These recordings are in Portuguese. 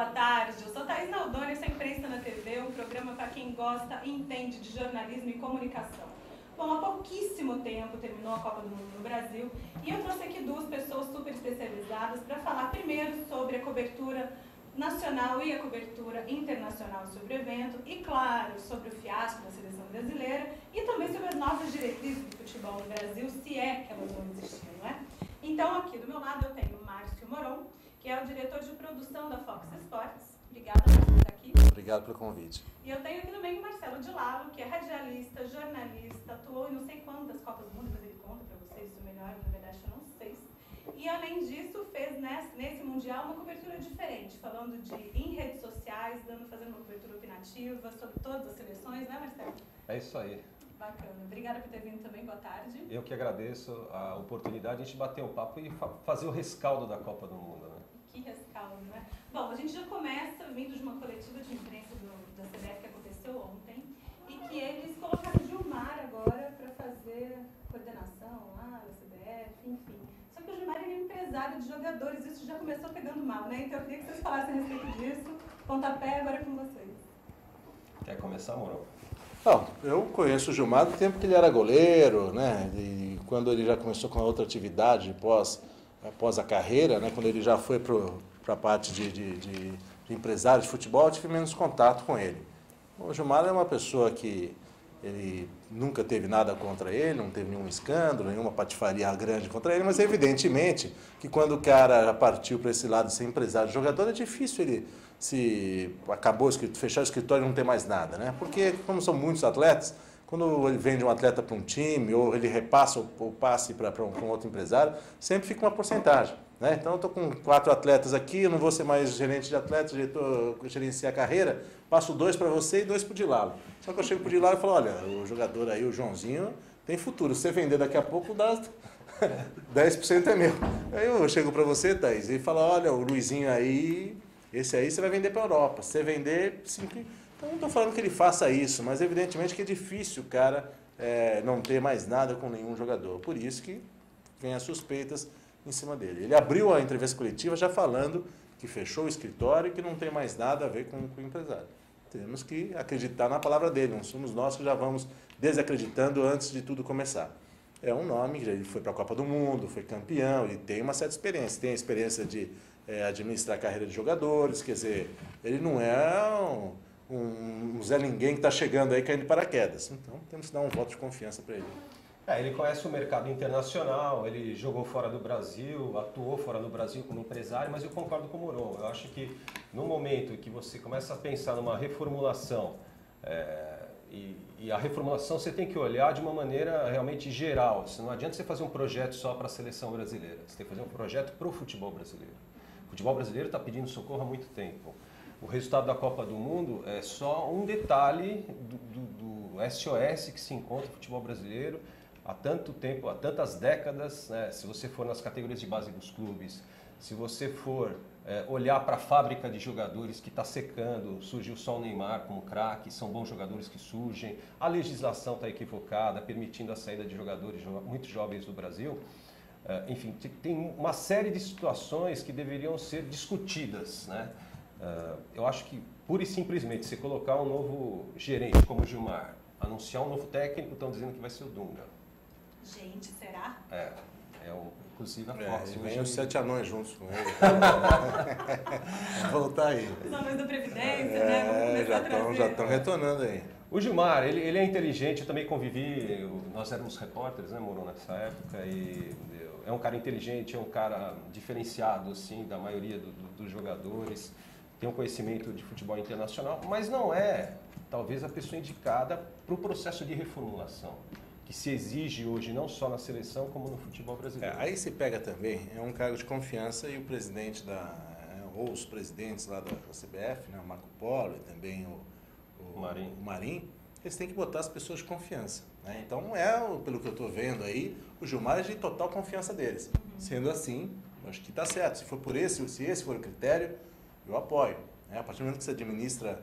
Boa tarde, eu sou Thaís Naldoni, esse é Imprensa na TV, um programa para quem gosta e entende de jornalismo e comunicação. Bom, há pouquíssimo tempo terminou a Copa do Mundo no Brasil e eu trouxe aqui duas pessoas super especializadas para falar primeiro sobre a cobertura nacional e a cobertura internacional sobre o evento e, claro, sobre o fiasco da seleção brasileira e também sobre as novas diretrizes do futebol no Brasil, se é que elas vão existir, não é? Então, aqui do meu lado eu tenho o Márcio Moron, que é o diretor de produção da Fox Sports. Obrigada por estar aqui. Obrigado pelo convite. E eu tenho aqui também o Marcelo de Lalo, que é radialista, jornalista, atuou em não sei quantas Copas do Mundo, mas ele conta para vocês isso melhor, na verdade eu não sei. E além disso, fez nesse Mundial uma cobertura diferente, falando em redes sociais, fazendo uma cobertura opinativa sobre todas as seleções, né, Marcelo? É isso aí. Bacana. Obrigada por ter vindo também. Boa tarde. Eu que agradeço a oportunidade de a gente bater um papo e fazer o rescaldo da Copa do Mundo, né? Que rescaldo, né? Bom, a gente já começa vindo de uma coletiva de imprensa da CBF que aconteceu ontem e que eles colocaram o Gilmar agora para fazer coordenação lá da CBF, enfim. Só que o Gilmar ele é empresário de jogadores, isso já começou pegando mal, né? Então eu queria que vocês falassem a respeito disso. Pontapé agora é com vocês. Quer começar, Mourão? Bom, eu conheço o Gilmar do tempo que ele era goleiro, né? E quando ele já começou com a outra atividade após a carreira, né? Quando ele já foi para a parte de empresário de futebol, eu tive menos contato com ele. O Gilmar é uma pessoa que ele nunca teve nada contra ele, não teve nenhum escândalo, nenhuma patifaria grande contra ele, mas evidentemente que quando o cara partiu para esse lado de ser empresário de jogador, é difícil ele fechar o escritório e não ter mais nada, né? Porque como são muitos atletas, quando ele vende um atleta para um time ou ele repassa o passe para um outro empresário, sempre fica uma porcentagem, né? Então eu estou com 4 atletas aqui, eu não vou ser mais gerente de atleta, gerenciar a carreira, passo 2 para você e 2 para o Dilalo. Só que eu chego para o Dilalo e falo, olha, o jogador aí, o Joãozinho, tem futuro, se você vender daqui a pouco, dá 10% é meu. Aí eu chego para você, Thaís, e falo, olha, o Luizinho aí, esse aí você vai vender para a Europa, se você vender, 5... Então, não estou falando que ele faça isso, mas evidentemente que é difícil o cara não ter mais nada com nenhum jogador. Por isso que vem as suspeitas em cima dele. Ele abriu a entrevista coletiva já falando que fechou o escritório e que não tem mais nada a ver com o empresário. Temos que acreditar na palavra dele, não somos nós que já vamos desacreditando antes de tudo começar. É um nome, ele foi para a Copa do Mundo, foi campeão, ele tem uma certa experiência. Tem a experiência de administrar a carreira de jogadores, quer dizer, ele não é um Zé Ninguém que está chegando aí caindo de paraquedas. Então, temos que dar um voto de confiança para ele. Ele conhece o mercado internacional, ele jogou fora do Brasil, atuou fora do Brasil como empresário, mas eu concordo com o Mourão. Eu acho que no momento que você começa a pensar numa reformulação, e a reformulação você tem que olhar de uma maneira realmente geral. Não adianta você fazer um projeto só para a seleção brasileira, você tem que fazer um projeto para o futebol brasileiro. O futebol brasileiro está pedindo socorro há muito tempo. O resultado da Copa do Mundo é só um detalhe do SOS que se encontra no futebol brasileiro há tanto tempo, há tantas décadas, né? Se você for nas categorias de base dos clubes, se você for olhar para a fábrica de jogadores que está secando, surgiu só o Neymar como craque, são bons jogadores que surgem, a legislação está equivocada, permitindo a saída de jogadores muito jovens do Brasil. Enfim, tem uma série de situações que deveriam ser discutidas, né? Eu acho que, pura e simplesmente, você colocar um novo gerente como o Gilmar, anunciar um novo técnico, estão dizendo que vai ser o Dunga. Gente, será? Inclusive a Fox. Vem os 7 anões juntos com ele. Voltar aí. Os anões da Previdência, né? Vamos começar a trazer. Já estão retornando aí. O Gilmar, ele é inteligente, eu também convivi, nós éramos repórteres, né, Mourão, nessa época, e é um cara inteligente, é um cara diferenciado, assim, da maioria dos jogadores, tem um conhecimento de futebol internacional, mas não é, talvez, a pessoa indicada para o processo de reformulação, que se exige hoje não só na seleção, como no futebol brasileiro. Aí se pega também, é um cargo de confiança e o presidente ou os presidentes lá da CBF, né, o Marco Polo e também o Marinho, eles têm que botar as pessoas de confiança, né? Então, pelo que eu estou vendo aí, o Gilmar é de total confiança deles. Sendo assim, acho que está certo. Se esse for o critério, eu apoio, né? A partir do momento que você administra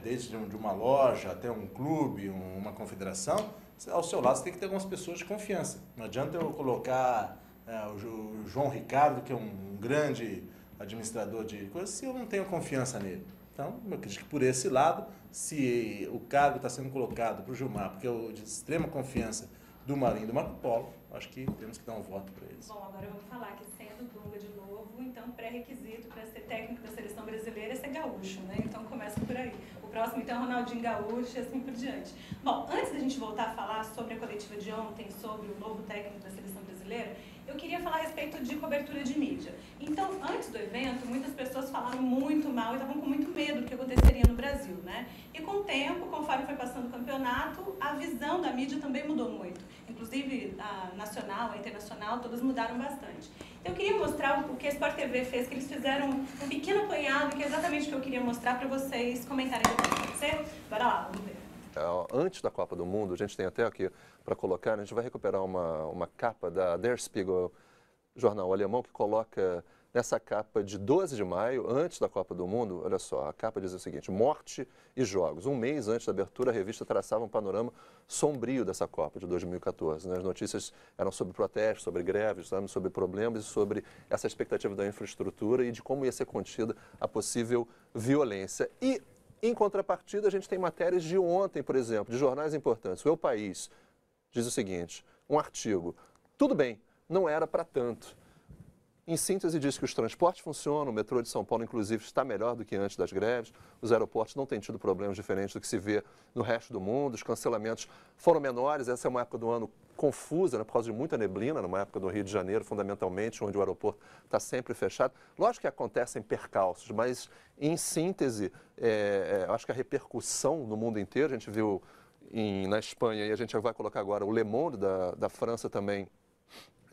desde de uma loja até um clube, uma confederação, ao seu lado você tem que ter algumas pessoas de confiança. Não adianta eu colocar o João Ricardo, que é um grande administrador de coisas se eu não tenho confiança nele. Então, eu acredito que por esse lado, se o cargo está sendo colocado para o Gilmar, porque eu de extrema confiança do Marinho e do Marco Polo, acho que temos que dar um voto para eles. Bom, agora vamos falar que sendo Dunga de novo, então pré-requisito para ser técnico da seleção brasileira é ser gaúcho, né? Então começa por aí. O próximo então é Ronaldinho Gaúcho e assim por diante. Bom, antes da gente voltar a falar sobre a coletiva de ontem, sobre o novo técnico da seleção brasileira, eu queria falar a respeito de cobertura de mídia. Então, antes do evento, muitas pessoas falaram muito mal e estavam com muito medo do que aconteceria no Brasil, né? E com o tempo, conforme foi passando o campeonato, a visão da mídia também mudou muito. Inclusive, a nacional, a internacional, todas mudaram bastante. Então, eu queria mostrar o que a Sport TV fez, que eles fizeram um pequeno apanhado, que é exatamente o que eu queria mostrar para vocês comentarem depois. Pode ser? Bora lá, vamos ver. Antes da Copa do Mundo, a gente tem até aqui para colocar, a gente vai recuperar uma capa da Der Spiegel, jornal alemão, que coloca nessa capa de 12 de maio, antes da Copa do Mundo, olha só, a capa diz o seguinte: morte e jogos. Um mês antes da abertura, a revista traçava um panorama sombrio dessa Copa de 2014. Né? As notícias eram sobre protestos, sobre greves, sobre problemas e sobre essa expectativa da infraestrutura e de como ia ser contida a possível violência. E, em contrapartida, a gente tem matérias de ontem, por exemplo, de jornais importantes. O El País diz o seguinte, um artigo: tudo bem, não era para tanto. Em síntese, diz que os transportes funcionam, o metrô de São Paulo, inclusive, está melhor do que antes das greves, os aeroportos não têm tido problemas diferentes do que se vê no resto do mundo, os cancelamentos foram menores, essa é uma época do ano confusa, né, por causa de muita neblina, numa época do Rio de Janeiro, fundamentalmente, onde o aeroporto está sempre fechado. Lógico que acontecem percalços, mas, em síntese, acho que a repercussão no mundo inteiro, a gente viu na Espanha, e a gente vai colocar agora o Le Monde da França também,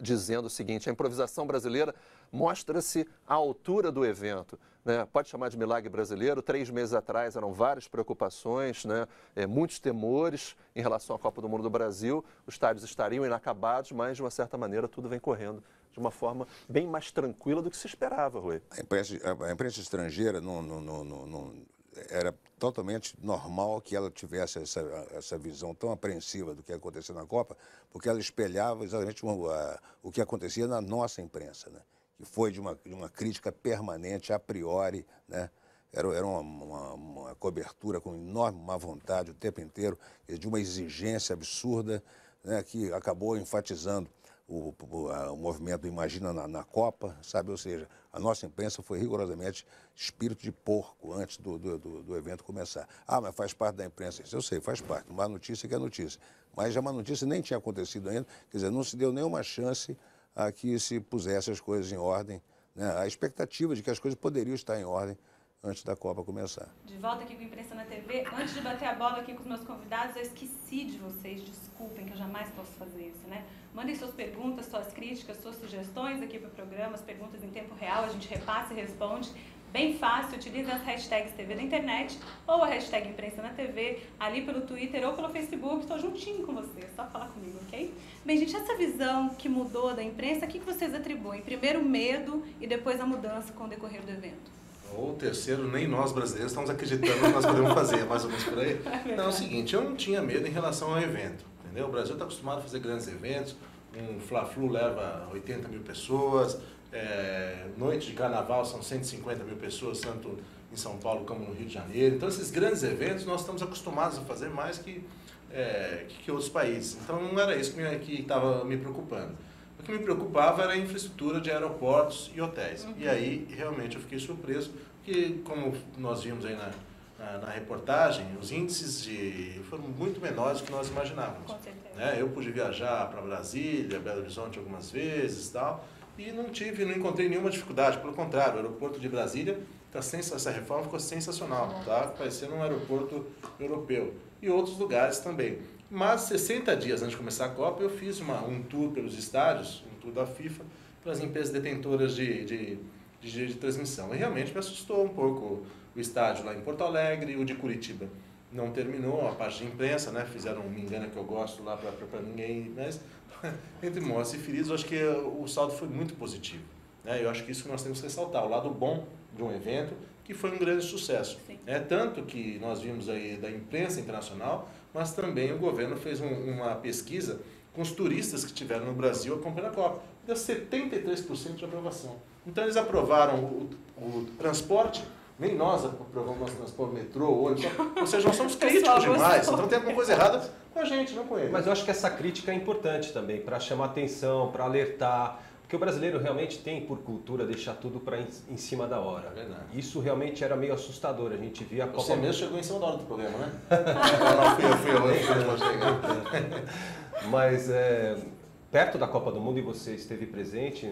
dizendo o seguinte: a improvisação brasileira mostra-se à altura do evento. Né? Pode chamar de milagre brasileiro. 3 meses atrás eram várias preocupações, né? Muitos temores em relação à Copa do Mundo do Brasil. Os estádios estariam inacabados, mas de uma certa maneira tudo vem correndo de uma forma bem mais tranquila do que se esperava, Rui. A imprensa estrangeira era totalmente normal que ela tivesse essa visão tão apreensiva do que ia acontecer na Copa, porque ela espelhava exatamente o que acontecia na nossa imprensa, né? Que foi de uma crítica permanente, a priori, né? Era uma cobertura com enorme má vontade o tempo inteiro, de uma exigência absurda, né? Que acabou enfatizando o movimento Imagina na Copa, sabe? Ou seja, a nossa imprensa foi rigorosamente espírito de porco antes do evento começar. Ah, mas faz parte da imprensa. Isso eu sei, faz parte. Uma notícia que é notícia. Mas já uma notícia nem tinha acontecido ainda, quer dizer, não se deu nenhuma chance a que se pusesse as coisas em ordem, né? A expectativa de que as coisas poderiam estar em ordem antes da Copa começar. De volta aqui com a Imprensa na TV. Antes de bater a bola aqui com os meus convidados, eu esqueci de vocês, desculpem, que eu jamais posso fazer isso, né? Mandem suas perguntas, suas críticas, suas sugestões aqui para o programa, as perguntas em tempo real, a gente repassa e responde. Bem fácil, utilize as hashtags TV da internet ou a hashtag Imprensa na TV, ali pelo Twitter ou pelo Facebook, estou juntinho com você, é só falar comigo, ok? Bem, gente, essa visão que mudou da imprensa, o que vocês atribuem? Primeiro o medo e depois a mudança com o decorrer do evento? Ou terceiro, nem nós brasileiros estamos acreditando que nós podemos fazer, mais ou menos por aí. Não, é o seguinte, eu não tinha medo em relação ao evento, entendeu? O Brasil está acostumado a fazer grandes eventos, um Fla-Flu leva 80 mil pessoas, noite de carnaval são 150 mil pessoas, tanto em São Paulo como no Rio de Janeiro. Então, esses grandes eventos nós estamos acostumados a fazer mais que outros países. Então, não era isso que estava me preocupando. O que me preocupava era a infraestrutura de aeroportos e hotéis. E aí, realmente, eu fiquei surpreso, porque, como nós vimos aí na reportagem, os índices foram muito menores do que nós imaginávamos. Com certeza. Né? Eu pude viajar para Brasília, Belo Horizonte algumas vezes e tal, e não encontrei nenhuma dificuldade. Pelo contrário, o aeroporto de Brasília, essa reforma ficou sensacional, tá? Parecendo um aeroporto europeu. E outros lugares também. Mas 60 dias antes de começar a Copa, eu fiz um tour pelos estádios, um tour da FIFA, pelas empresas detentoras de transmissão. E realmente me assustou um pouco o estádio lá em Porto Alegre, o de Curitiba. Não terminou a parte de imprensa, né? Fizeram um me engana que eu gosto lá para ninguém, mas entre mortos e feridos, eu acho que o saldo foi muito positivo. Né? Eu acho que isso que nós temos que ressaltar, o lado bom de um evento, que foi um grande sucesso. Tanto que nós vimos aí da imprensa internacional, mas também o governo fez uma pesquisa com os turistas que estiveram no Brasil acompanhando a Copa. deu 73% de aprovação. Então eles aprovaram o transporte, nem nós aprovamos o nosso transporte, metrô, ônibus, ou seja, nós somos críticos demais, então tem alguma coisa errada com a gente, não com eles. Mas eu acho que essa crítica é importante também, para chamar atenção, para alertar, porque o brasileiro realmente tem por cultura deixar tudo em cima da hora. É verdade. Isso realmente era meio assustador, a gente via a Copa... Você mesmo chegou em cima da hora do programa, né? Não, fui eu. Mas perto da Copa do Mundo, e você esteve presente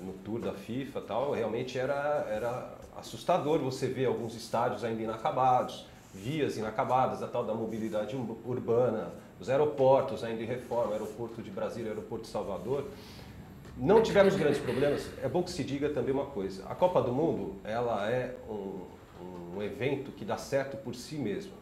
no tour da FIFA e tal, realmente era assustador você ver alguns estádios ainda inacabados, vias inacabadas, a tal da mobilidade urbana, os aeroportos ainda em reforma, o aeroporto de Brasília, o aeroporto de Salvador. Não tivemos grandes problemas. É bom que se diga também uma coisa. A Copa do Mundo, ela é um evento que dá certo por si mesmo.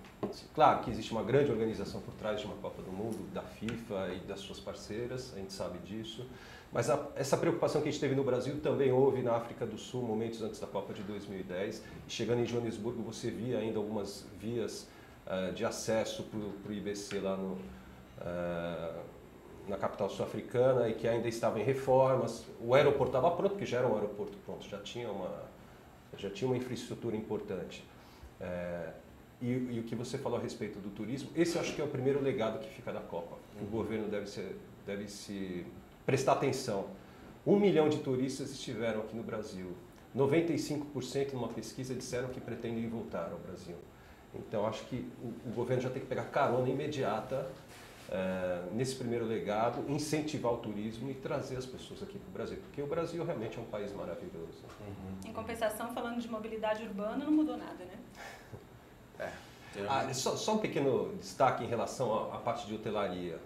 Claro que existe uma grande organização por trás de uma Copa do Mundo, da FIFA e das suas parceiras, a gente sabe disso. Mas essa preocupação que a gente teve no Brasil também houve na África do Sul, momentos antes da Copa de 2010. E chegando em Joanesburgo, você via ainda algumas vias de acesso para o IBC lá na capital sul-africana e que ainda estava em reformas. O aeroporto estava pronto, porque já era um aeroporto pronto, já tinha uma infraestrutura importante. E o que você falou a respeito do turismo, esse eu acho que é o primeiro legado que fica da Copa. O governo deve se prestar atenção. 1 milhão de turistas estiveram aqui no Brasil. 95% numa pesquisa disseram que pretendem voltar ao Brasil. Então acho que o governo já tem que pegar carona imediata nesse primeiro legado, incentivar o turismo e trazer as pessoas aqui para o Brasil, porque o Brasil realmente é um país maravilhoso. Em compensação, falando de mobilidade urbana, não mudou nada, né? Só um pequeno destaque em relação à parte de hotelaria.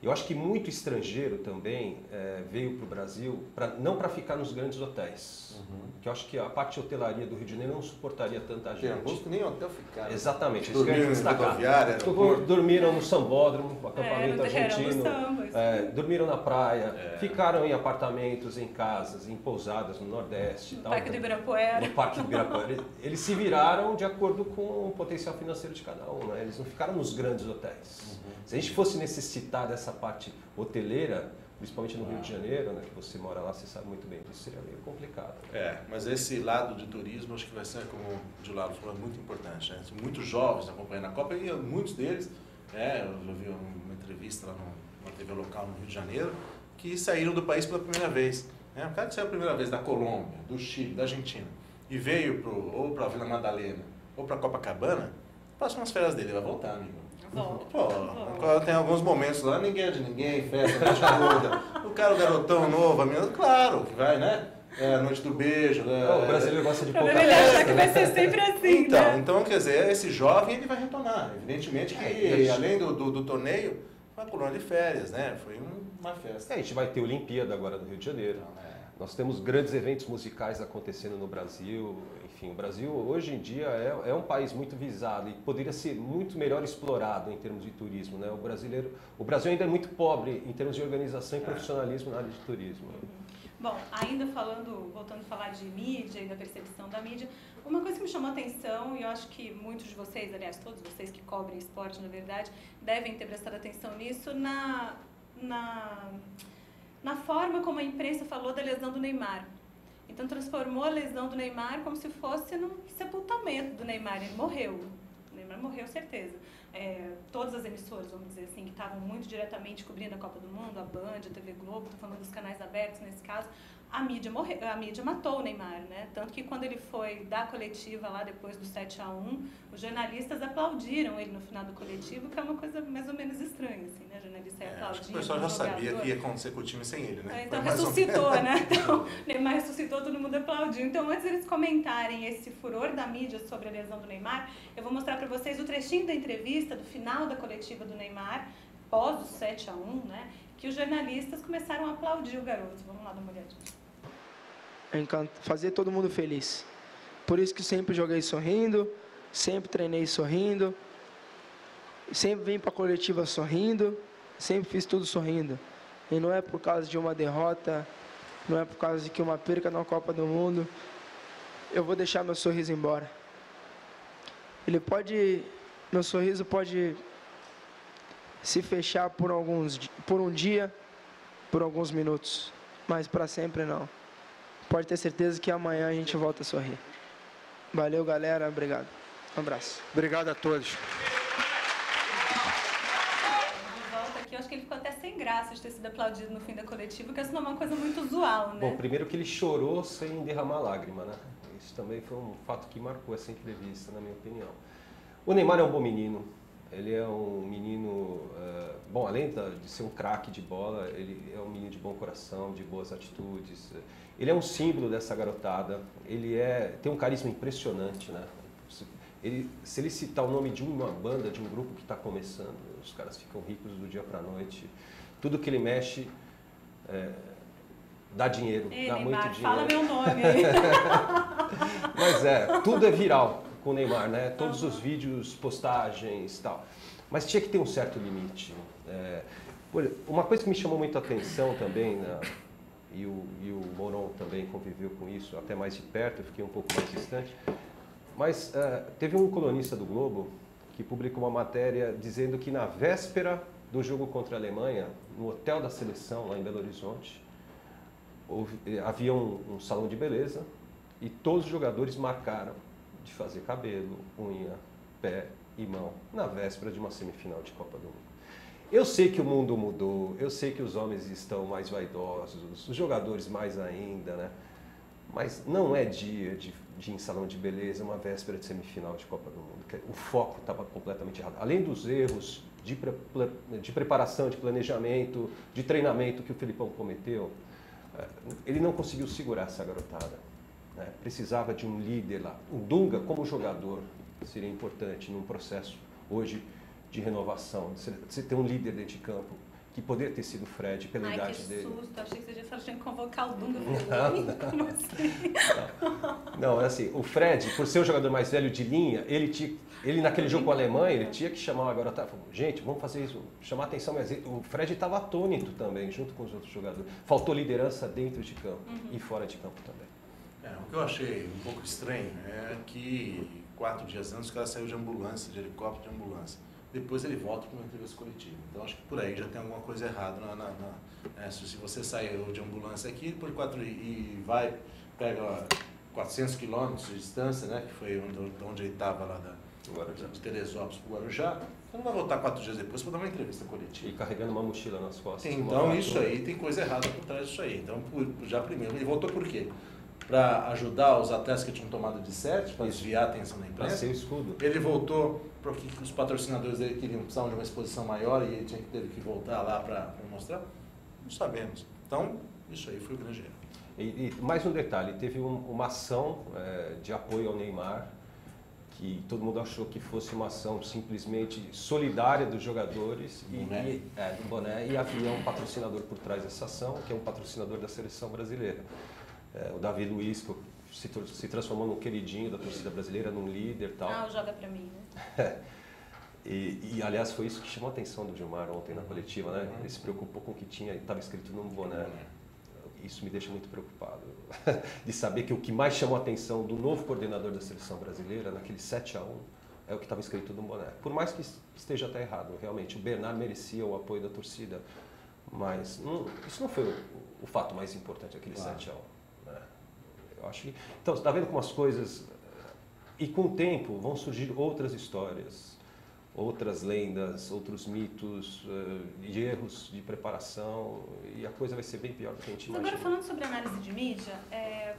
Eu acho que muito estrangeiro também veio para o Brasil, não para ficar nos grandes hotéis. Que eu acho que a parte de hotelaria do Rio de Janeiro não suportaria tanta gente. Tem alguns que nem hotel ficaram. Exatamente, isso Dormiram que destacar. Dormiram no Sambódromo, acampamento argentino, dormiram na praia, ficaram em apartamentos, em casas, em pousadas no Nordeste. No Parque do Ibirapuera. No Parque do Ibirapuera. Eles se viraram de acordo com o potencial financeiro de cada um, né? Eles não ficaram nos grandes hotéis. Se a gente fosse necessitar dessa parte hoteleira, principalmente no Rio de Janeiro, né, que você mora lá, você sabe muito bem disso, seria meio complicado. Mas esse lado de turismo, acho que vai ser, como o Gilaro falou, muito importante. Né? Muitos jovens acompanhando a Copa e muitos deles, eu vi uma entrevista lá numa TV local no Rio de Janeiro, que saíram do país pela primeira vez. O cara que saiu a primeira vez da Colômbia, do Chile, da Argentina, e veio ou para a Vila Madalena ou para Copacabana, passam as férias dele, vai voltar, amigo. Tem alguns momentos lá, ninguém é de ninguém, festa, noite toda. O garotão novo, a menina, claro que vai, né? A noite do beijo. O brasileiro gosta de pouca festa. Ele acha que vai ser sempre assim, né? Então, quer dizer, esse jovem ele vai retornar. Evidentemente que, além do torneio, uma colônia de férias, né? Foi uma festa. A gente vai ter Olimpíada agora no Rio de Janeiro. Nós temos grandes eventos musicais acontecendo no Brasil. Enfim, o Brasil hoje em dia é um país muito visado e poderia ser muito melhor explorado em termos de turismo, né? O Brasil ainda é muito pobre em termos de organização e profissionalismo na área de turismo. Bom, ainda voltando a falar de mídia e da percepção da mídia, uma coisa que me chamou a atenção, e eu acho que muitos de vocês, aliás, todos vocês que cobrem esporte, na verdade, devem ter prestado atenção nisso, na forma como a imprensa falou da lesão do Neymar. Então transformou a lesão do Neymar como se fosse num sepultamento do Neymar. Ele morreu. O Neymar morreu, certeza. Todas as emissoras, vamos dizer assim, que estavam muito diretamente cobrindo a Copa do Mundo, a Band, a TV Globo, estou falando dos canais abertos nesse caso, a mídia matou o Neymar, né? Tanto que quando ele foi dar coletiva lá depois do 7-1, os jornalistas aplaudiram ele no final do coletivo, que é uma coisa mais ou menos estranha, assim, né? O jornalista ia aplaudir. Acho que o pessoal já sabia que ia acontecer com o time sem ele, né? Então ressuscitou, né? Então, Neymar ressuscitou, todo mundo aplaudiu. Então, antes deles comentarem esse furor da mídia sobre a lesão do Neymar, eu vou mostrar para vocês o trechinho da entrevista do final da coletiva do Neymar, pós o 7-1, né? Que os jornalistas começaram a aplaudir o garoto. Vamos lá dar uma olhadinha. Fazer todo mundo feliz. Por isso que sempre joguei sorrindo, sempre treinei sorrindo, sempre vim para a coletiva sorrindo, sempre fiz tudo sorrindo. E não é por causa de uma derrota, não é por causa de que uma perca na Copa do Mundo, eu vou deixar meu sorriso embora. Meu sorriso pode se fechar por um dia, por alguns minutos. mas para sempre não. Pode ter certeza que amanhã a gente volta a sorrir. Valeu, galera. Obrigado. Um abraço. Obrigado a todos. De volta aqui, eu acho que ele ficou até sem graça de ter sido aplaudido no fim da coletiva, porque isso não é uma coisa muito usual, né? Bom, primeiro que ele chorou sem derramar lágrima, né? Isso também foi um fato que marcou essa entrevista, na minha opinião. O Neymar é um bom menino. Ele é um menino, bom, além de ser um craque de bola, ele é um menino de bom coração, de boas atitudes. Ele é um símbolo dessa garotada. Ele tem um carisma impressionante, né? Se ele citar o nome de uma banda, de um grupo que está começando, os caras ficam ricos do dia para a noite. Tudo que ele mexe dá dinheiro, dá Neymar, muito dinheiro. fala meu nome aí. Mas tudo é viral com o Neymar, né? Todos os vídeos, postagens e tal. Mas tinha que ter um certo limite. Uma coisa que me chamou muito a atenção também, né? E o Moron também conviveu com isso até mais de perto, eu fiquei um pouco mais distante. Mas teve um colunista do Globo que publicou uma matéria dizendo que na véspera do jogo contra a Alemanha, no hotel da seleção, lá em Belo Horizonte, havia um salão de beleza e todos os jogadores marcaram de fazer cabelo, unha, pé e mão, na véspera de uma semifinal de Copa do Mundo. Eu sei que o mundo mudou, eu sei que os homens estão mais vaidosos, os jogadores mais ainda, né? Mas não é dia de ir em salão de beleza, uma véspera de semifinal de Copa do Mundo. O foco estava completamente errado. Além dos erros de preparação, de planejamento, de treinamento que o Filipão cometeu, ele não conseguiu segurar essa garotada, né? Precisava de um líder lá. O Dunga, como jogador, seria importante num processo hoje de renovação. Você ter um líder dentro de campo, que poderia ter sido o Fred pela idade dele. Ai, que susto. Achei que você já tinha que convocar o Dunga. Como assim? Não, é assim, o Fred, por ser o jogador mais velho de linha, ele naquele jogo com a Alemanha, ele tinha que chamar agora, gente, vamos fazer isso, chamar a atenção, mas o Fred estava atônito também, junto com os outros jogadores. Faltou liderança dentro de campo e fora de campo também. O que eu achei um pouco estranho é que 4 dias antes o cara saiu de ambulância, de helicóptero de ambulância. Depois ele volta para uma entrevista coletiva. Então acho que por aí já tem alguma coisa errada. Se você saiu de ambulância aqui, depois pega 400 quilômetros de distância, né, que foi onde ele estava lá de Teresópolis para o Guarujá, você não vai voltar 4 dias depois para dar uma entrevista coletiva. E carregando uma mochila nas costas. Então isso aí, tem coisa errada por trás disso aí. Então já primeiro, ele voltou por quê? Para ajudar os atletas que tinham tomado de 7, para desviar a atenção da imprensa. Para ser o escudo. Ele voltou porque os patrocinadores dele precisavam de uma exposição maior e ele teve que voltar lá para mostrar? Não sabemos. Então, isso aí foi o grande erro. E mais um detalhe, teve uma ação de apoio ao Neymar, que todo mundo achou que fosse uma ação simplesmente solidária dos jogadores do boné, e havia um patrocinador por trás dessa ação, que é um patrocinador da seleção brasileira. O Davi Luiz, que se transformou num queridinho da torcida brasileira, num líder e tal. Joga pra mim, né? E aliás, foi isso que chamou a atenção do Gilmar ontem na coletiva, né? Ele se preocupou com o que estava escrito no boné. Isso me deixa muito preocupado, de saber que o que mais chamou a atenção do novo coordenador da seleção brasileira, naquele 7-1, é o que estava escrito no boné. Por mais que esteja até errado, realmente, o Bernard merecia o apoio da torcida, mas isso não foi o fato mais importante, aquele 7-1. Eu acho que, então, você está vendo como as coisas... E com o tempo vão surgir outras histórias, outras lendas, outros mitos, de erros de preparação, e a coisa vai ser bem pior do que a gente imagina. Agora, falando sobre análise de mídia,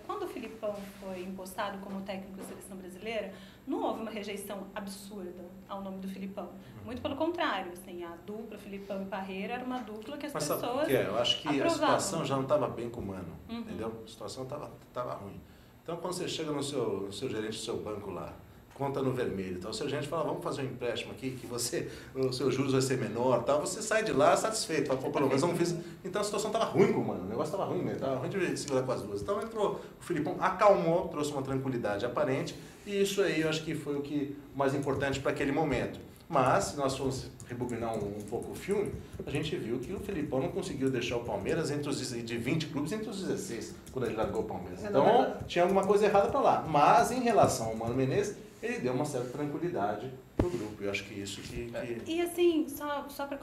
quando o Filipão foi impostado como técnico da seleção brasileira, não houve uma rejeição absurda ao nome do Filipão. Muito pelo contrário, assim, a dupla Filipão e Parreira era uma dupla que as pessoas sabe por quê? Eu acho que aprovavam. A situação já não estava bem com o Mano, entendeu? A situação estava ruim. Então, quando você chega no seu gerente do seu banco lá, conta no vermelho, então o seu gerente fala, vamos fazer um empréstimo aqui, que o seu juros vai ser menor, tal, você sai de lá satisfeito, fala, pelo menos não fiz. Então a situação estava ruim com o Mano, o negócio estava ruim mesmo, estava ruim de segurar com as duas. Então entrou o Filipão, acalmou, trouxe uma tranquilidade aparente, e isso aí eu acho que foi o mais importante para aquele momento. Mas, se nós formos rebobinar um pouco o filme, a gente viu que o Filipão não conseguiu deixar o Palmeiras de 20 clubes entre os 16, quando ele largou o Palmeiras. Então, tinha alguma coisa errada para lá. Mas, em relação ao Mano Menezes, ele deu uma certa tranquilidade para o grupo. Eu acho que isso que... E assim, só para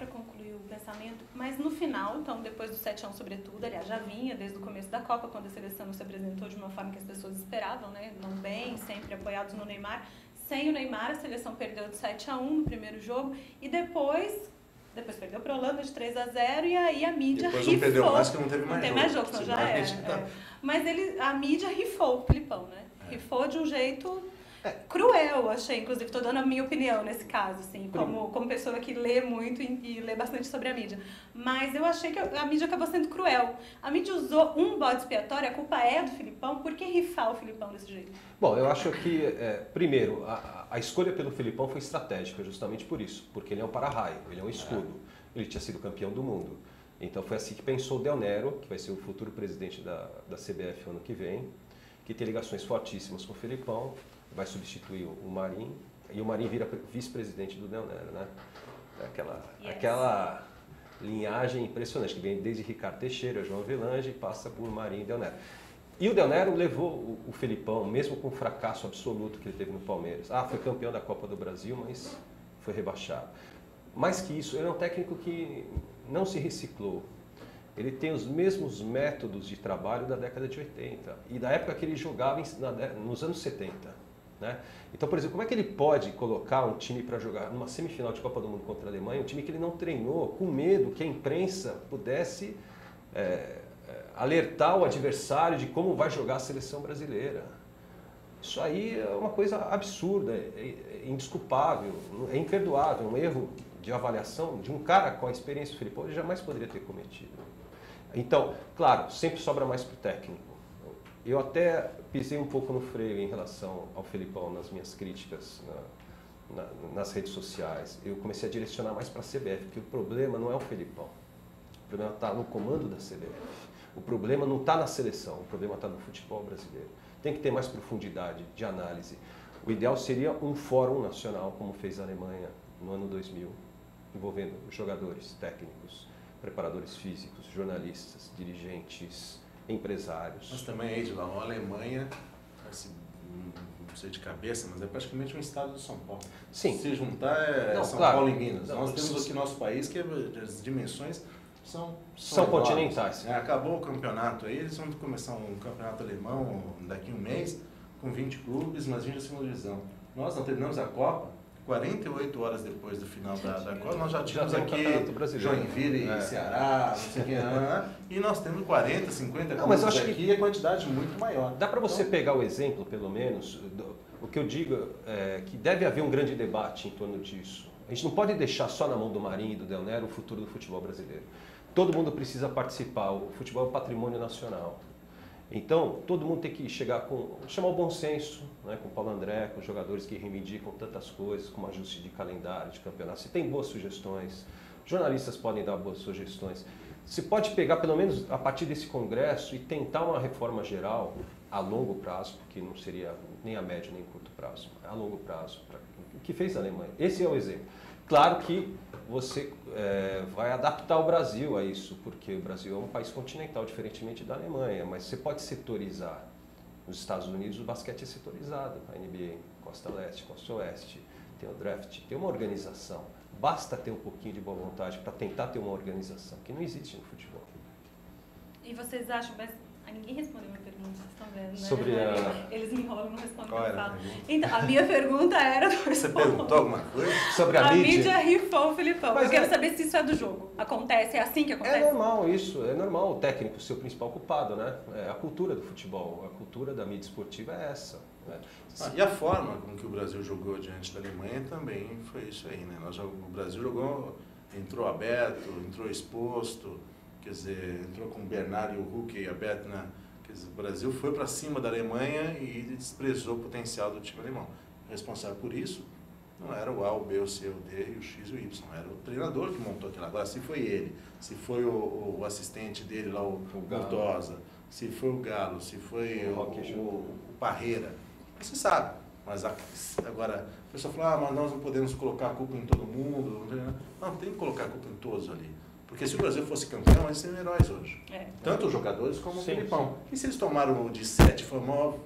concluir o pensamento, mas no final, então, depois do 7-1 sobretudo, aliás, já vinha desde o começo da Copa, quando a seleção não se apresentou de uma forma que as pessoas esperavam, né? Não bem, sempre apoiados no Neymar. Sem o Neymar, a seleção perdeu de 7-1 no primeiro jogo e depois perdeu para a Holanda de 3-0 e aí a mídia depois rifou. Depois não perdeu mais, que não teve mais jogo. Não tem mais jogo, senão já era. Mas a mídia rifou o Filipão, né? Rifou de um jeito cruel, achei. Inclusive, estou dando a minha opinião nesse caso, assim, como pessoa que lê muito e lê bastante sobre a mídia. Mas eu achei que a mídia acabou sendo cruel. A mídia usou um bode expiatório, a culpa é do Filipão. Por que rifar o Filipão desse jeito? Bom, eu acho que, primeiro, a escolha pelo Filipão foi estratégica, justamente por isso. Porque ele é um para-raio, ele é um escudo. Ele tinha sido campeão do mundo. Então foi assim que pensou o Del Nero, que vai ser o futuro presidente da CBF ano que vem, que tem ligações fortíssimas com o Filipão, vai substituir o Marinho, e o Marinho vira vice-presidente do Del Nero, né? Aquela linhagem impressionante, que vem desde Ricardo Teixeira, João Avelange, e passa por Marinho e Del Nero. E o Del Nero levou o Filipão, mesmo com o fracasso absoluto que ele teve no Palmeiras. Foi campeão da Copa do Brasil, mas foi rebaixado. Mais que isso, ele é um técnico que não se reciclou. Ele tem os mesmos métodos de trabalho da década de 80 e da época que ele jogava nos anos 70. Né? Então, por exemplo, como é que ele pode colocar um time para jogar numa semifinal de Copa do Mundo contra a Alemanha, um time que ele não treinou, com medo que a imprensa pudesse alertar o adversário de como vai jogar a seleção brasileira? Isso aí é uma coisa absurda, é indesculpável, é imperdoável, um erro de avaliação de um cara com a experiência do Filipão, ele jamais poderia ter cometido. Então, claro, sempre sobra mais para o técnico. Eu até pisei um pouco no freio em relação ao Filipão nas minhas críticas nas redes sociais. Eu comecei a direcionar mais para a CBF, porque o problema não é o Filipão. O problema está no comando da CBF. O problema não está na seleção, o problema está no futebol brasileiro. Tem que ter mais profundidade de análise. O ideal seria um fórum nacional, como fez a Alemanha no ano 2000, envolvendo jogadores, técnicos, preparadores físicos, jornalistas, dirigentes, empresários. Mas também, Edila, a Alemanha, assim, não sei de cabeça, mas é praticamente um estado de São Paulo. Sim. Se juntar São Paulo e Minas. Nós temos aqui nosso país que as dimensões são continentais. Acabou o campeonato aí, eles vão começar um campeonato alemão daqui a um mês, com 20 clubes, mas 20 da segunda divisão. Nós não terminamos a Copa, 48 horas depois do final da Copa, nós já tínhamos aqui Joinville e Ceará, não sei o que, e nós temos 40, 50 clubes aqui, e a quantidade muito maior. Dá para você pegar o exemplo, pelo menos, o que eu digo é que deve haver um grande debate em torno disso. A gente não pode deixar só na mão do Marinho e do Del Nero o futuro do futebol brasileiro. Todo mundo precisa participar, o futebol é um patrimônio nacional. Então, todo mundo tem que chamar o bom senso, né, com o Paulo André, com os jogadores que reivindicam tantas coisas, como ajuste de calendário, de campeonato. Se tem boas sugestões, jornalistas podem dar boas sugestões. Se pode pegar, pelo menos, a partir desse congresso e tentar uma reforma geral a longo prazo, porque não seria nem a médio nem a curto prazo, a longo prazo, o que fez a Alemanha. Esse é o exemplo. Claro que você vai adaptar o Brasil a isso, porque o Brasil é um país continental, diferentemente da Alemanha, mas você pode setorizar. Nos Estados Unidos o basquete é setorizado, a NBA, Costa Leste, Costa Oeste, tem o draft, tem uma organização. Basta ter um pouquinho de boa vontade para tentar ter uma organização, que não existe no futebol. E vocês acham... Ninguém respondeu a minha pergunta, vocês estão vendo, né? Sobre Eles me enrolam e não respondem o que eu falo. A então, a minha pergunta era... Você perguntou alguma coisa? Sobre a mídia? A mídia rifou o Filipão. Mas eu quero saber se isso é do jogo. Acontece? É assim que acontece? É normal isso, é normal o técnico ser o principal culpado, né? É a cultura do futebol, a cultura da mídia esportiva é essa. Né? E a forma com que o Brasil jogou diante da Alemanha também foi isso aí, né? O Brasil jogou, entrou aberto, entrou exposto, quer dizer, entrou com o Bernard e o Hulk aberto, né? Quer dizer, o Brasil foi para cima da Alemanha e desprezou o potencial do time alemão. O responsável por isso não era o A, o B, o C, o D, o X e o Y, era o treinador que montou aquilo. Agora, se foi ele, se foi o assistente dele lá, o Gordosa, se foi o Galo, se foi o Parreira, você sabe. Mas agora, a pessoa fala, mas nós não podemos colocar a culpa em todo mundo. Não, tem que colocar a culpa em todos ali. Porque se o Brasil fosse campeão, eles seriam heróis hoje. Tanto os jogadores como o Filipão. E se eles tomaram de 7, foi a maior